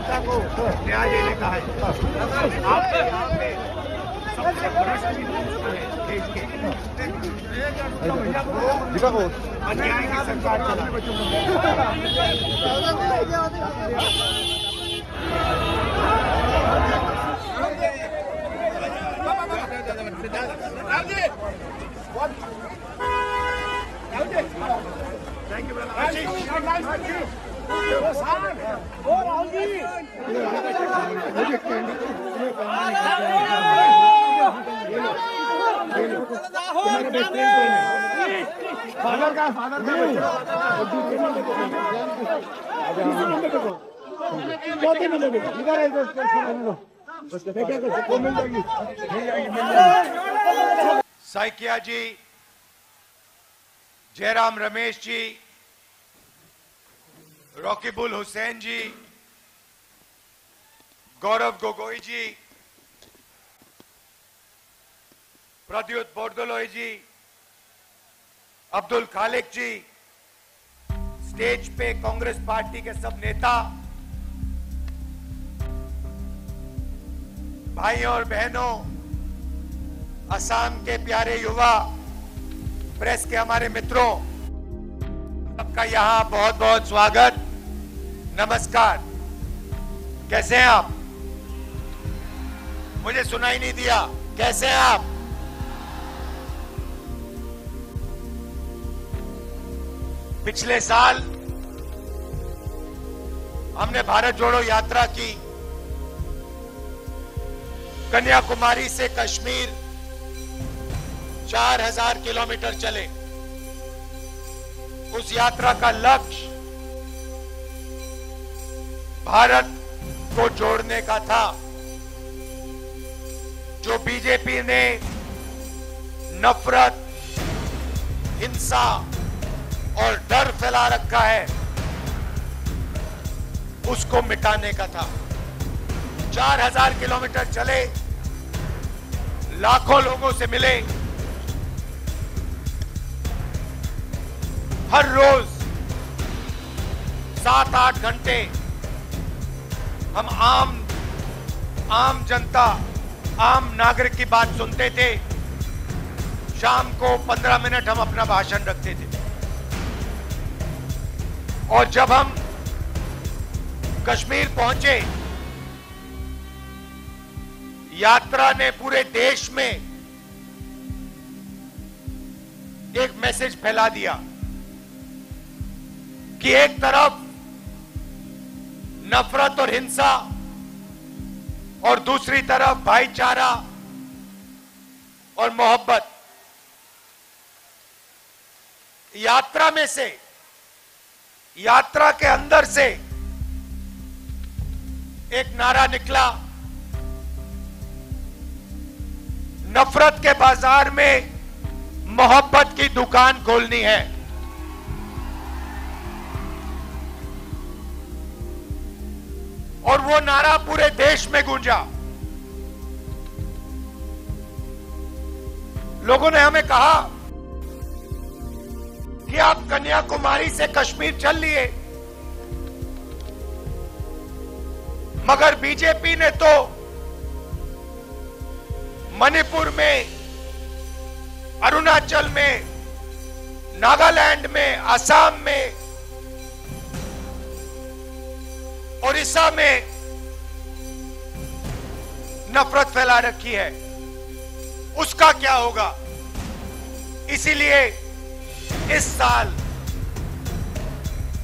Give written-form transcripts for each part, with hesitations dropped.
जनता को न्याय देने का है। आपके यहाँ पे सबसे भ्रष्ट है देश के, अन्याय की सरकार चला। Thank you, brother. फादर का चौथे नंबर पे इधर है साइकिया जी, जयराम रमेश जी, रॉकीबुल हुसैन जी, गौरव गोगोई जी, प्रद्युत बोरदोलोई जी, अब्दुल खालिक जी, स्टेज पे कांग्रेस पार्टी के सब नेता, भाइयों और बहनों, असम के प्यारे युवा, प्रेस के हमारे मित्रों, सबका यहां बहुत बहुत स्वागत, नमस्कार। कैसे हैं आप? मुझे सुनाई नहीं दिया। कैसे हैं आप? पिछले साल हमने भारत जोड़ो यात्रा की। कन्याकुमारी से कश्मीर 4000 किलोमीटर चले। उस यात्रा का लक्ष्य भारत को जोड़ने का था। जो बीजेपी ने नफरत, हिंसा और डर फैला रखा है, उसको मिटाने का था। 4000 किलोमीटर चले, लाखों लोगों से मिले। हर रोज 7-8 घंटे हम आम जनता, आम नागरिक की बात सुनते थे। शाम को 15 मिनट हम अपना भाषण रखते थे। और जब हम कश्मीर पहुंचे, यात्रा ने पूरे देश में एक मैसेज फैला दिया कि एक तरफ नफरत और हिंसा और दूसरी तरफ भाईचारा और मोहब्बत। यात्रा में से, यात्रा के अंदर से एक नारा निकला, नफरत के बाजार में मोहब्बत की दुकान खोलनी है। और वो नारा पूरे देश में गूंजा। लोगों ने हमें कहा कि आप कन्याकुमारी से कश्मीर चल लिए, मगर बीजेपी ने तो मणिपुर में, अरुणाचल में, नागालैंड में, असम में, ओडिशा में नफरत फैला रखी है। उसका क्या होगा? इसीलिए इस साल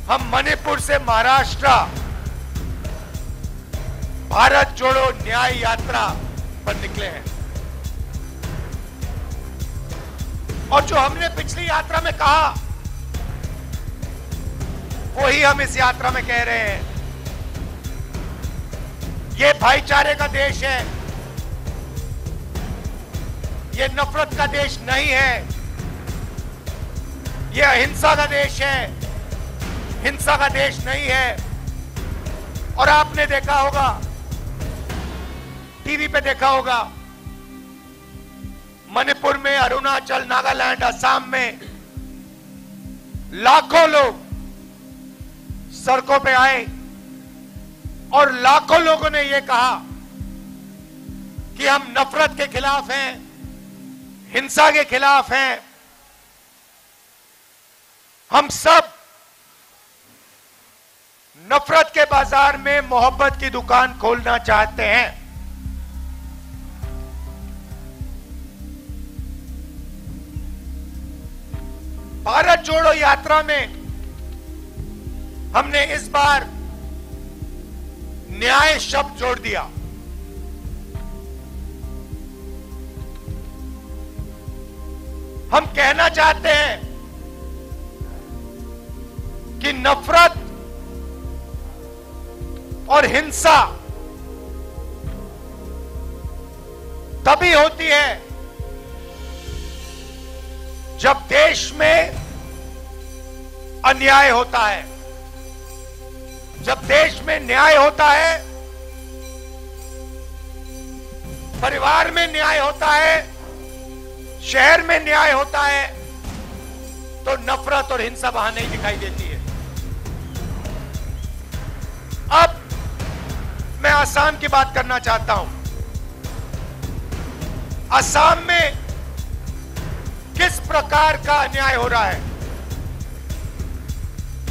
हम मणिपुर से महाराष्ट्र भारत जोड़ो न्याय यात्रा पर निकले हैं। और जो हमने पिछली यात्रा में कहा, वही हम इस यात्रा में कह रहे हैं। ये भाईचारे का देश है, ये नफरत का देश नहीं है, ये अहिंसा का देश है, हिंसा का देश नहीं है। और आपने देखा होगा, टीवी पे देखा होगा, मणिपुर में, अरुणाचल, नागालैंड, असम में लाखों लोग सड़कों पे आए और लाखों लोगों ने यह कहा कि हम नफरत के खिलाफ हैं, हिंसा के खिलाफ हैं। हम सब नफरत के बाजार में मोहब्बत की दुकान खोलना चाहते हैं। भारत जोड़ो यात्रा में हमने इस बार न्याय शब्द जोड़ दिया। हम कहना चाहते हैं कि नफरत और हिंसा तभी होती है जब देश में अन्याय होता है। जब देश में न्याय होता है, परिवार में न्याय होता है, शहर में न्याय होता है, तो नफरत और हिंसा वहां नहीं दिखाई देती है। अब मैं असम की बात करना चाहता हूं। असम में किस प्रकार का अन्याय हो रहा है,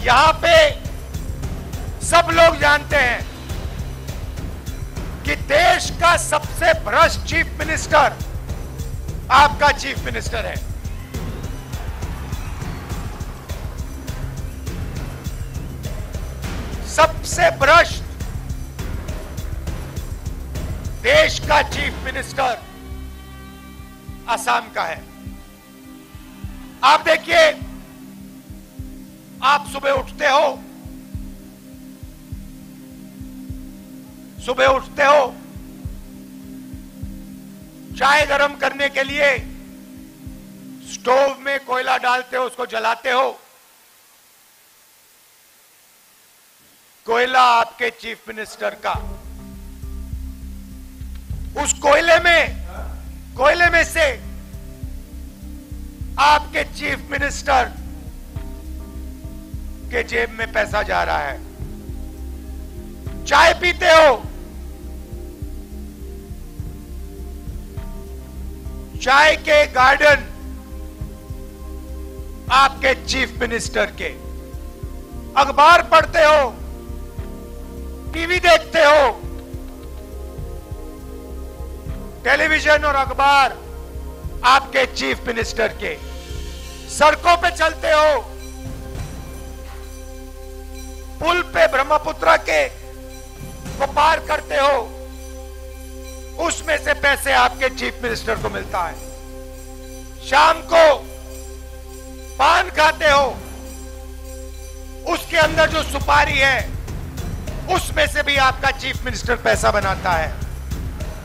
यहां पे सब लोग जानते हैं कि देश का सबसे भ्रष्ट चीफ मिनिस्टर आपका चीफ मिनिस्टर है। सबसे भ्रष्ट देश का चीफ मिनिस्टर असम का है। आप देखिए, आप सुबह उठते हो, चाय गरम करने के लिए स्टोव में कोयला डालते हो, उसको जलाते हो। कोयला आपके चीफ मिनिस्टर का। उस कोयले में से आपके चीफ मिनिस्टर के जेब में पैसा जा रहा है। चाय पीते हो, चाय के गार्डन आपके चीफ मिनिस्टर के। अखबार पढ़ते हो, टीवी देखते हो, टेलीविजन और अखबार आपके चीफ मिनिस्टर के। सड़कों पे चलते हो, पुल पे ब्रह्मपुत्र के को पार करते हो, उसमें से पैसे आपके चीफ मिनिस्टर को मिलता है। शाम को पान खाते हो, उसके अंदर जो सुपारी है उसमें से भी आपका चीफ मिनिस्टर पैसा बनाता है।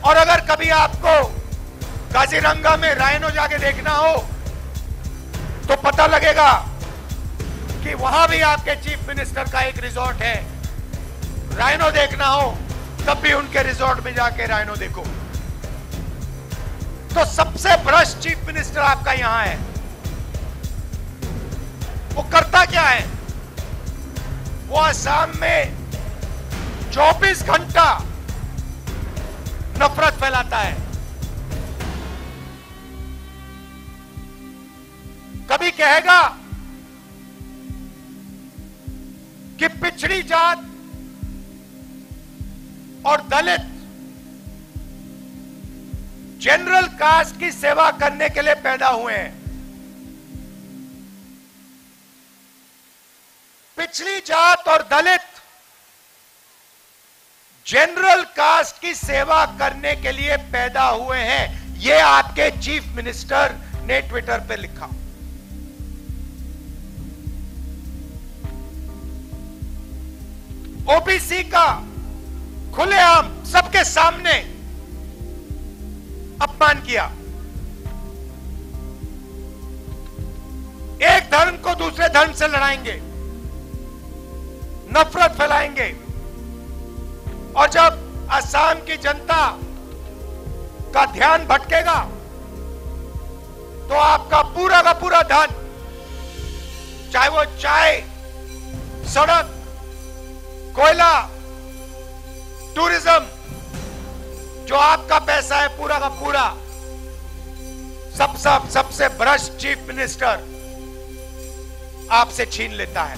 और अगर कभी आपको काजीरंगा में राइनो जाके देखना हो तो पता लगेगा कि वहां भी आपके चीफ मिनिस्टर का एक रिजॉर्ट है। राइनो देखना हो तब भी उनके रिजॉर्ट में जाके राइनो देखो। तो सबसे भ्रष्ट चीफ मिनिस्टर आपका यहां है। वो करता क्या है? वो असम में 24 घंटा नफरत फैलाता है। कभी कहेगा कि पिछड़ी जात और दलित जनरल कास्ट की सेवा करने के लिए पैदा हुए हैं। पिछड़ी जात और दलित जनरल कास्ट की सेवा करने के लिए पैदा हुए हैं, यह आपके चीफ मिनिस्टर ने ट्विटर पे लिखा। ओबीसी का खुलेआम सबके सामने अपमान किया। एक धर्म को दूसरे धर्म से लड़ाएंगे, नफरत फैलाएंगे। और जब असम की जनता का ध्यान भटकेगा तो आपका पूरा का पूरा धन, चाहे वो चाय, सड़क, कोयला, टूरिज्म, जो आपका पैसा है पूरा का पूरा, सबसे भ्रष्ट चीफ मिनिस्टर आपसे छीन लेता है।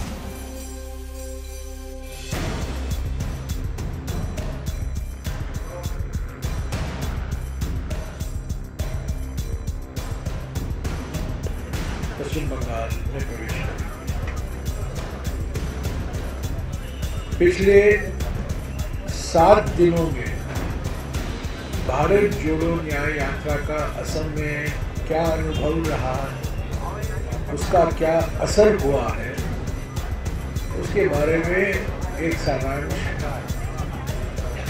पश्चिम बंगाल में प्रवेश करें। पिछले 7 दिनों में भारत जोड़ो न्याय यात्रा का असम में क्या अनुभव रहा है, उसका क्या असर हुआ है, उसके बारे में एक सारांश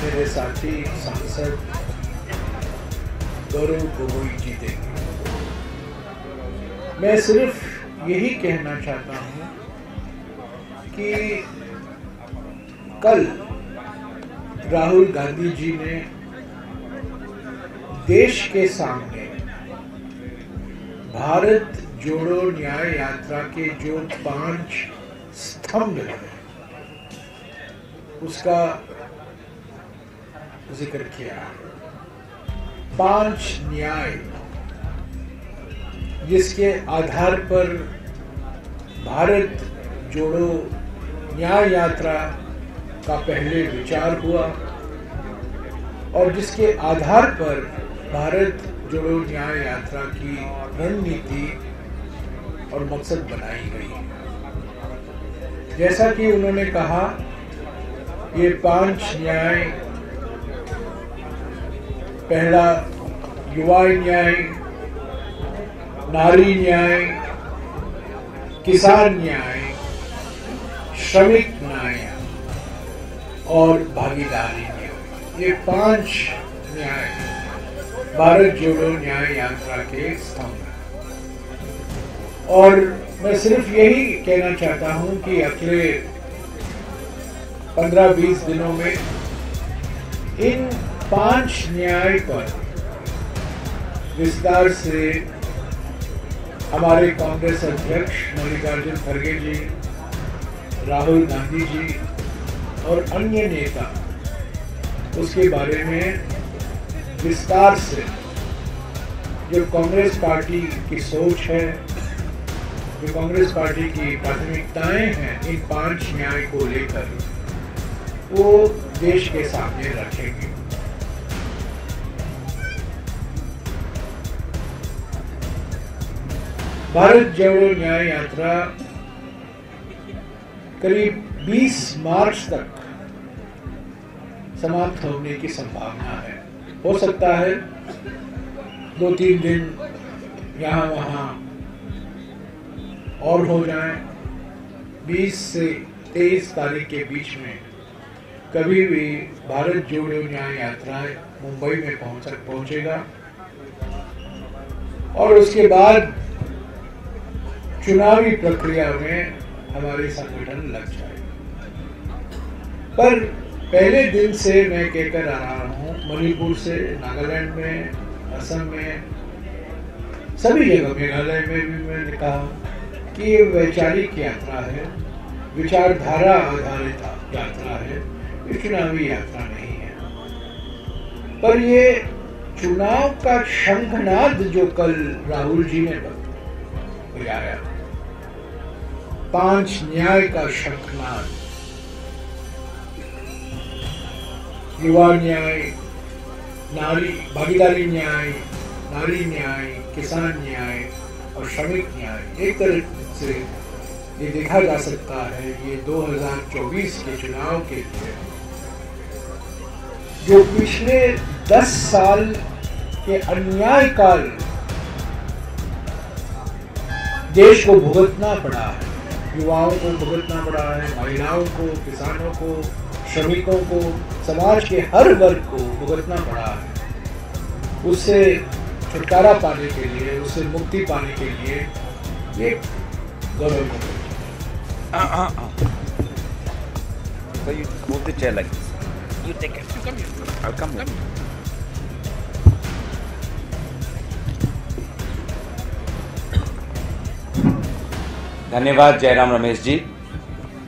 मेरे साथी सांसद गौरव गोगोई जी देंगे। मैं सिर्फ यही कहना चाहता हूँ कि कल राहुल गांधी जी ने देश के सामने भारत जोड़ो न्याय यात्रा के जो 5 स्तंभ हैं उसका जिक्र किया। 5 न्याय जिसके आधार पर भारत जोड़ो न्याय यात्रा का पहले विचार हुआ और जिसके आधार पर भारत जोड़ो न्याय यात्रा की रणनीति और मकसद बनाई गई है। जैसा कि उन्होंने कहा, ये 5 न्याय, पहला युवा न्याय, नारी न्याय, किसान न्याय, श्रमिक न्याय और भागीदारी न्याय, ये 5 न्याय भारत जोड़ो न्याय यात्रा के स्तंभ हैं। और मैं सिर्फ यही कहना चाहता हूं कि अगले 15-20 दिनों में इन 5 न्याय पर विस्तार से हमारे कांग्रेस अध्यक्ष मल्लिकार्जुन खड़गे जी, राहुल गांधी जी और अन्य नेता उसके बारे में विस्तार से जो कांग्रेस पार्टी की सोच है, जो कांग्रेस पार्टी की प्राथमिकताएं हैं इन 5 न्याय को लेकर, वो देश के सामने रखेंगे। भारत जोड़ो न्याय यात्रा करीब 20 मार्च तक समाप्त होने की संभावना है। हो सकता है 2-3 दिन यहाँ वहाँ और हो जाए। 20 से 23 तारीख के बीच में कभी भी भारत जोड़ो न्याय यात्रा मुंबई में पहुंचेगा और उसके बाद चुनावी प्रक्रिया में हमारे संगठन लग जाएगा। पर पहले दिन से मैं कहकर आ रहा हूँ, मणिपुर से, नागालैंड में, असम में, सभी जगह, मेघालय में भी मैंने कहा कि ये वैचारिक यात्रा है, विचारधारा आधारित यात्रा है, ये चुनावी यात्रा नहीं है। पर ये चुनाव का शंखनाद जो कल राहुल जी ने बजाया, 5 न्याय का शंखनाद, युवा न्याय, नारी भागीदारी न्याय, नारी न्याय, किसान न्याय और श्रमिक न्याय, एक तरह से ये देखा जा सकता है ये 2024 के चुनाव के लिए जो पिछले 10 साल के अन्याय काल देश को भुगतना पड़ा है, युवाओं को भुगतना पड़ा है, महिलाओं को, किसानों को, श्रमिकों को, समाज के हर वर्ग को भुगतना पड़ा है। उससे छुटकारा पाने के लिए, उससे मुक्ति पाने के लिए ये गौरव है। So you move the chair like this. You take it. You come here. I'll come here. धन्यवाद जयराम रमेश जी।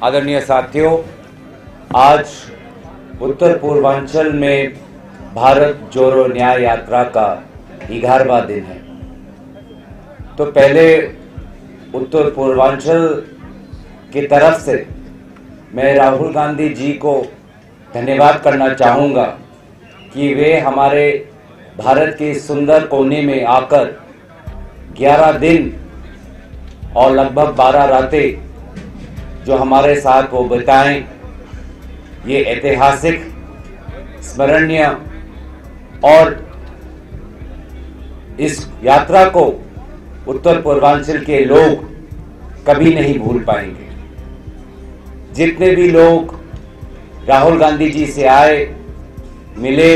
आदरणीय साथियों, आज उत्तर पूर्वांचल में भारत जोड़ो न्याय यात्रा का 11वां दिन है। तो पहले उत्तर पूर्वांचल की तरफ से मैं राहुल गांधी जी को धन्यवाद करना चाहूँगा कि वे हमारे भारत के सुंदर कोने में आकर 11 दिन और लगभग 12 रातें जो हमारे साथ वो बिताएं, ये ऐतिहासिक, स्मरणीय और इस यात्रा को उत्तर पूर्वांचल के लोग कभी नहीं भूल पाएंगे। जितने भी लोग राहुल गांधी जी से आए, मिले,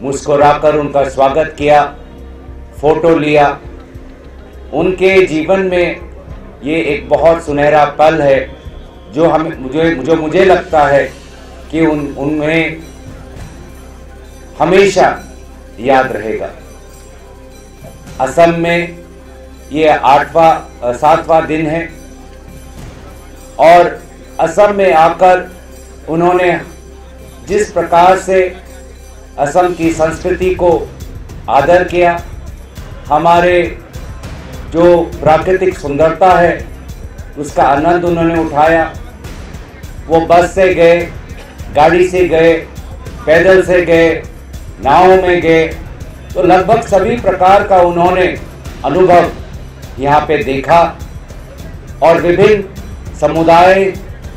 मुस्कुराकर उनका स्वागत किया, फोटो लिया, उनके जीवन में ये एक बहुत सुनहरा पल है जो मुझे लगता है कि उन्हें हमेशा याद रहेगा। असम में ये 7वां दिन है और असम में आकर उन्होंने जिस प्रकार से असम की संस्कृति को आदर किया, हमारे जो प्राकृतिक सुंदरता है उसका आनंद उन्होंने उठाया। वो बस से गए, गाड़ी से गए, पैदल से गए, नाव में गए, तो लगभग सभी प्रकार का उन्होंने अनुभव यहाँ पे देखा और विभिन्न समुदाय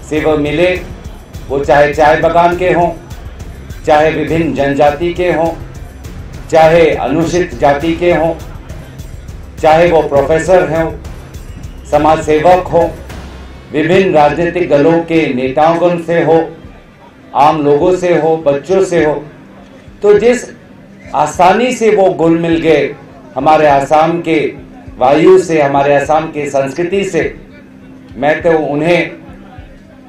से वो मिले, वो चाहे चाय बागान के हों, चाहे विभिन्न जनजाति के हों, चाहे अनुसूचित जाति के हों, चाहे वो प्रोफेसर हों, समाज सेवक हो, विभिन्न राजनीतिक दलों के नेताओं से हो, आम लोगों से हो, बच्चों से हो, तो जिस आसानी से वो घुल मिल गए हमारे आसाम के वायु से, हमारे आसाम की संस्कृति से, मैं तो उन्हें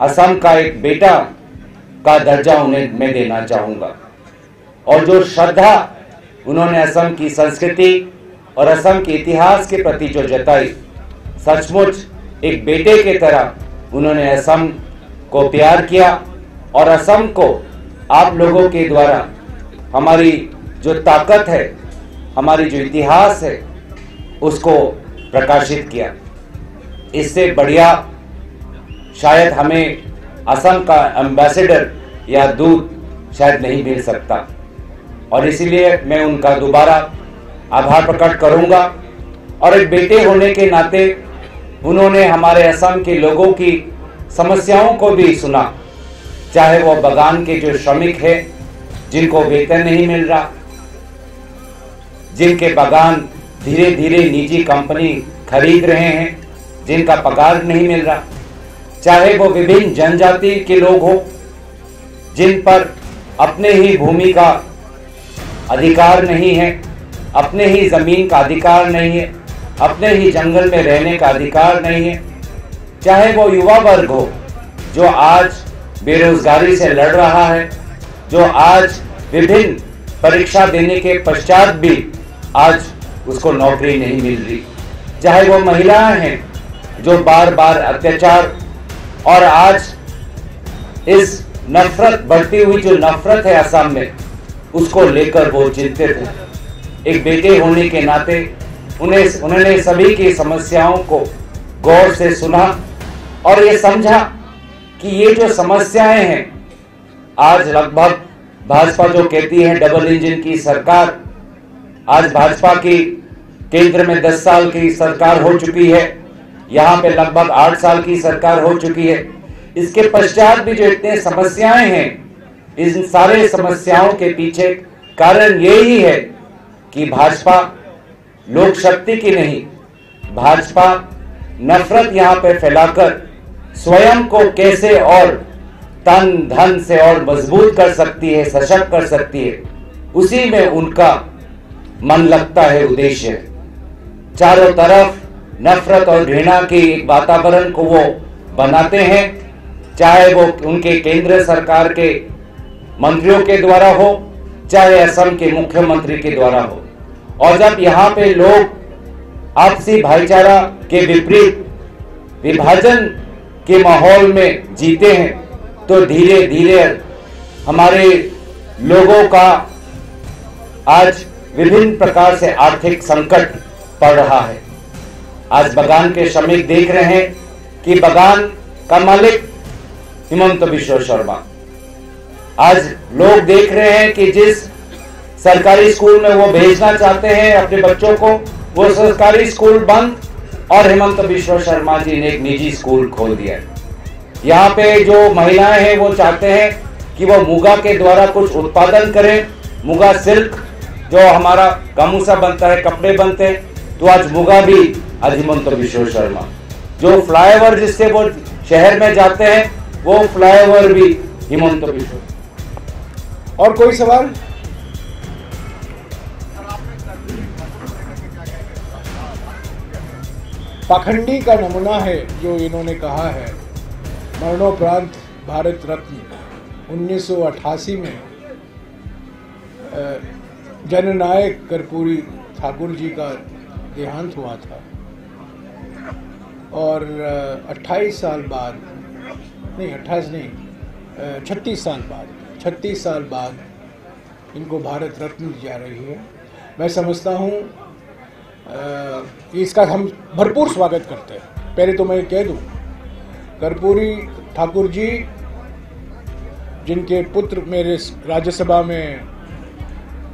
असम का एक बेटा का दर्जा उन्हें मैं देना चाहूँगा। और जो श्रद्धा उन्होंने असम की संस्कृति और असम के इतिहास के प्रति जो जताई, सचमुच एक बेटे की तरह उन्होंने असम को प्यार किया और असम को आप लोगों के द्वारा हमारी जो ताकत है, हमारी जो इतिहास है, उसको प्रकाशित किया। इससे बढ़िया शायद हमें असम का एम्बेसडर या दूत शायद नहीं मिल सकता और इसीलिए मैं उनका दोबारा आभार प्रकट करूंगा। और एक बेटे होने के नाते उन्होंने हमारे असम के लोगों की समस्याओं को भी सुना, चाहे वो बागान के जो श्रमिक हैं जिनको वेतन नहीं मिल रहा, जिनके बागान धीरे धीरे निजी कंपनी खरीद रहे हैं, जिनका पगार नहीं मिल रहा, चाहे वो विभिन्न जनजाति के लोग हो जिन पर अपने ही भूमि का अधिकार नहीं है, अपने ही जमीन का अधिकार नहीं है, अपने ही जंगल में रहने का अधिकार नहीं है, चाहे वो युवा वर्ग हो जो आज बेरोजगारी से लड़ रहा है, जो आज विभिन्न परीक्षा देने के पश्चात भी आज उसको नौकरी नहीं मिल रही, चाहे वो महिलाएं हैं जो बार बार अत्याचार और आज इस नफरत, बढ़ती हुई जो नफरत है असम में, उसको लेकर वो चिंतित है। एक बेटे होने के नाते उन्होंने सभी की समस्याओं को गौर से सुना और ये समझा कि ये जो समस्याएं हैं, आज लगभग भाजपा जो कहती है डबल इंजन की सरकार, आज भाजपा की केंद्र में 10 साल की सरकार हो चुकी है, यहाँ पे लगभग 8 साल की सरकार हो चुकी है। इसके पश्चात भी जो इतने समस्याएं हैं, इन सारे समस्याओं के पीछे कारण यही है कि भाजपा लोक शक्ति की नहीं, भाजपा नफरत यहाँ पे फैलाकर स्वयं को कैसे और तन धन से और मजबूत कर सकती है, सशक्त कर सकती है, उसी में उनका मन लगता है, उद्देश्य है। चारों तरफ नफरत और घृणा के एक वातावरण को वो बनाते हैं, चाहे वो उनके केंद्र सरकार के मंत्रियों के द्वारा हो, चाहे असम के मुख्यमंत्री के द्वारा हो। और जब यहाँ पे लोग आपसी भाईचारा के विपरीत विभाजन के माहौल में जीते हैं, तो धीरे धीरे हमारे लोगों का आज विभिन्न प्रकार से आर्थिक संकट पड़ रहा है। आज बगान के श्रमिक देख रहे हैं कि बगान का मालिक हिमंत बिश्व शर्मा, आज लोग देख रहे हैं कि जिस सरकारी स्कूल में वो भेजना चाहते हैं अपने बच्चों को, वो सरकारी स्कूल बंद और हिमंत बिश्व शर्मा जी ने एक निजी स्कूल खोल दिया है। यहाँ पे जो महिलाएं हैं वो चाहते हैं कि वो मुगा के द्वारा कुछ उत्पादन करें, मुगा सिल्क जो हमारा गामूसा बनता है, कपड़े बनते हैं, तो आज मुगा भी आज हिमंत बिश्व शर्मा। जो फ्लाईओवर जिससे वो शहर में जाते हैं वो फ्लाईओवर भी हिमंत बिश्व। और कोई सवाल? पाखंडी का नमूना है जो इन्होंने कहा है। मरणोपरांत भारत रत्न 1988 में जननायक कर्पूरी ठाकुर जी का देहांत हुआ था और 36 साल बाद 36 साल बाद इनको भारत रत्न दी जा रही है। मैं समझता हूँ इसका हम भरपूर स्वागत करते हैं। पहले तो मैं कह दूं, कर्पूरी ठाकुर जी जिनके पुत्र मेरे राज्यसभा में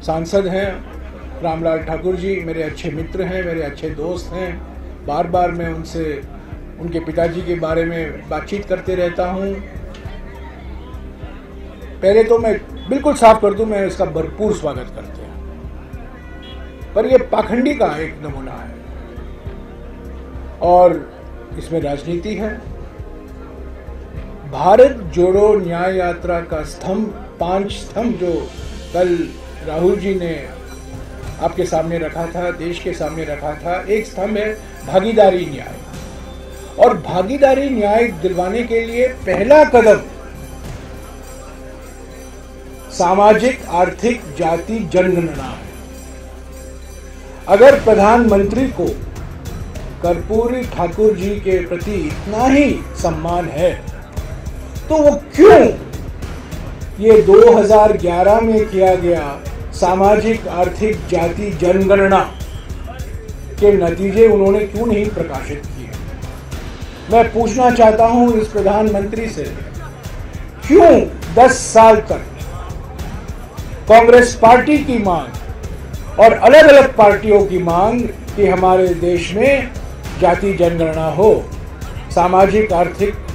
सांसद हैं, रामलाल ठाकुर जी मेरे अच्छे मित्र हैं, मेरे अच्छे दोस्त हैं। बार बार मैं उनसे उनके पिताजी के बारे में बातचीत करते रहता हूं। पहले तो मैं बिल्कुल साफ कर दूं, मैं इसका भरपूर स्वागत करते हैं। पर यह पाखंडी का एक नमूना है और इसमें राजनीति है। भारत जोड़ो न्याय यात्रा का स्तंभ, 5 स्तंभ जो कल राहुल जी ने आपके सामने रखा था, देश के सामने रखा था, एक स्तंभ है भागीदारी न्याय। और भागीदारी न्याय दिलवाने के लिए पहला कदम सामाजिक आर्थिक जाति जनगणना है। अगर प्रधानमंत्री को कर्पूरी ठाकुर जी के प्रति इतना ही सम्मान है तो वो क्यों ये 2011 में किया गया सामाजिक आर्थिक जाति जनगणना के नतीजे उन्होंने क्यों नहीं प्रकाशित किए? मैं पूछना चाहता हूं इस प्रधानमंत्री से, क्यों 10 साल तक कांग्रेस पार्टी की मांग और अलग अलग पार्टियों की मांग कि हमारे देश में जाति जनगणना हो, सामाजिक आर्थिक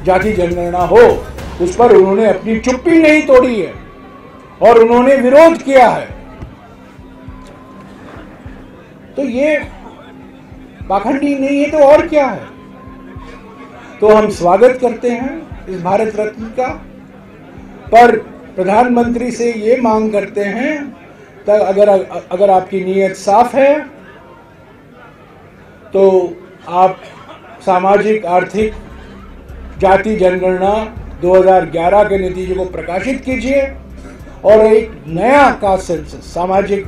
जाति जनगणना हो, उस पर उन्होंने अपनी चुप्पी नहीं तोड़ी है और उन्होंने विरोध किया है। तो ये पाखंडी नहीं है तो और क्या है? तो हम स्वागत करते हैं इस भारत रत्न का, पर प्रधानमंत्री से ये मांग करते हैं तो अगर आपकी नीयत साफ है तो आप सामाजिक आर्थिक जाति जनगणना 2011 के नतीजे को प्रकाशित कीजिए और एक नया कास्ट सेंसस सामाजिक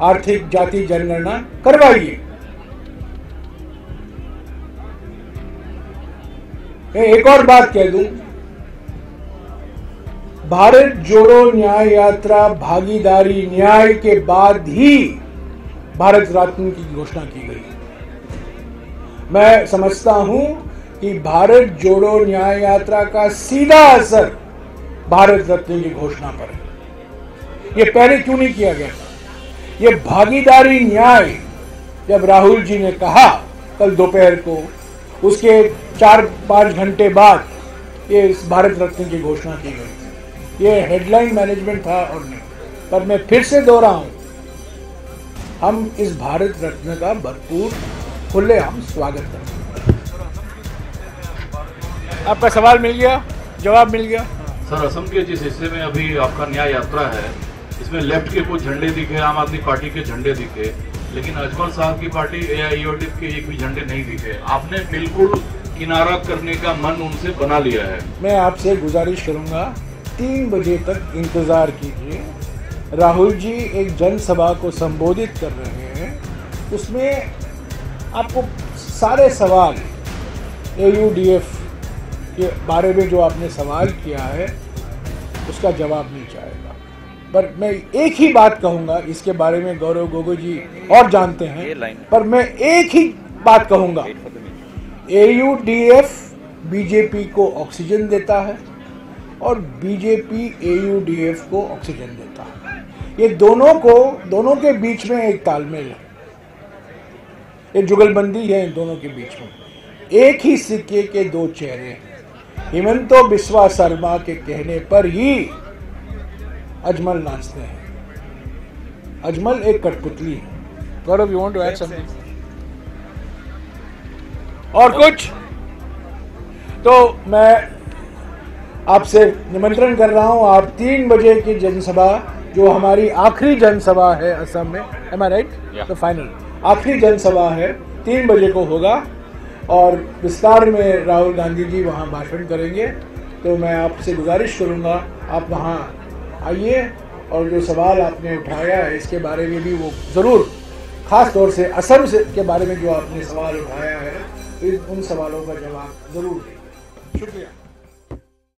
आर्थिक जाति जनगणना करवाइए। एक और बात कह दूं, भारत जोड़ो न्याय यात्रा भागीदारी न्याय के बाद ही भारत रत्न की घोषणा की गई। मैं समझता हूं कि भारत जोड़ो न्याय यात्रा का सीधा असर भारत रत्न की घोषणा पर है। यह पहले क्यों नहीं किया गया था? यह भागीदारी न्याय जब राहुल जी ने कहा कल दोपहर को, उसके 4-5 घंटे बाद ये इस भारत रत्न की घोषणा की गई थी। ये हेडलाइन मैनेजमेंट था और नहीं। पर मैं फिर से दोहराऊं, हम इस भारत रत्न का भरपूर खुलेआम स्वागत करते हैं। आपका सवाल मिल गया, जवाब मिल गया। सर, असम के जिस हिस्से में अभी आपका न्याय यात्रा है, इसमें लेफ्ट के कुछ झंडे दिखे, आम आदमी पार्टी के झंडे दिखे, लेकिन अजमल साहब की पार्टी AIUDF के एक भी झंडे नहीं दिखे। आपने बिल्कुल किनारा करने का मन उनसे बना लिया है। मैं आपसे गुजारिश करूंगा 3 बजे तक इंतजार कीजिए। राहुल जी एक जनसभा को संबोधित कर रहे हैं, उसमें आपको सारे सवाल AUDF के बारे में जो आपने सवाल किया है उसका जवाब नहीं चाहेगा। पर मैं एक ही बात कहूँगा, इसके बारे में गौरव गोगोई जी और जानते हैं, पर मैं एक ही बात कहूँगा, AUDF बीजेपी को ऑक्सीजन देता है और बीजेपी AUDF को ऑक्सीजन देता है। ये दोनों के बीच में एक तालमेल है, ये जुगलबंदी है इन दोनों के बीच में। एक ही सिक्के के दो चेहरे हैं। हिमंतो बिस्वा शर्मा के कहने पर ही अजमल नाचते हैं। अजमल एक कठपुतली है। Gaurav, you want to add something? और कुछ? तो मैं आपसे निमंत्रण कर रहा हूं, आप 3 बजे की जनसभा, जो हमारी आखिरी जनसभा है असम में, एम आई राइट? तो फाइनल आखिरी जनसभा है, 3 बजे को होगा और विस्तार में राहुल गांधी जी वहां भाषण करेंगे। तो मैं आपसे गुजारिश करूंगा, आप वहां आइए और जो सवाल आपने उठाया है इसके बारे में भी वो ज़रूर, ख़ास तौर से असम से के बारे में जो आपने सवाल उठाया है, उन सवालों का जवाब ज़रूर दें। शुक्रिया।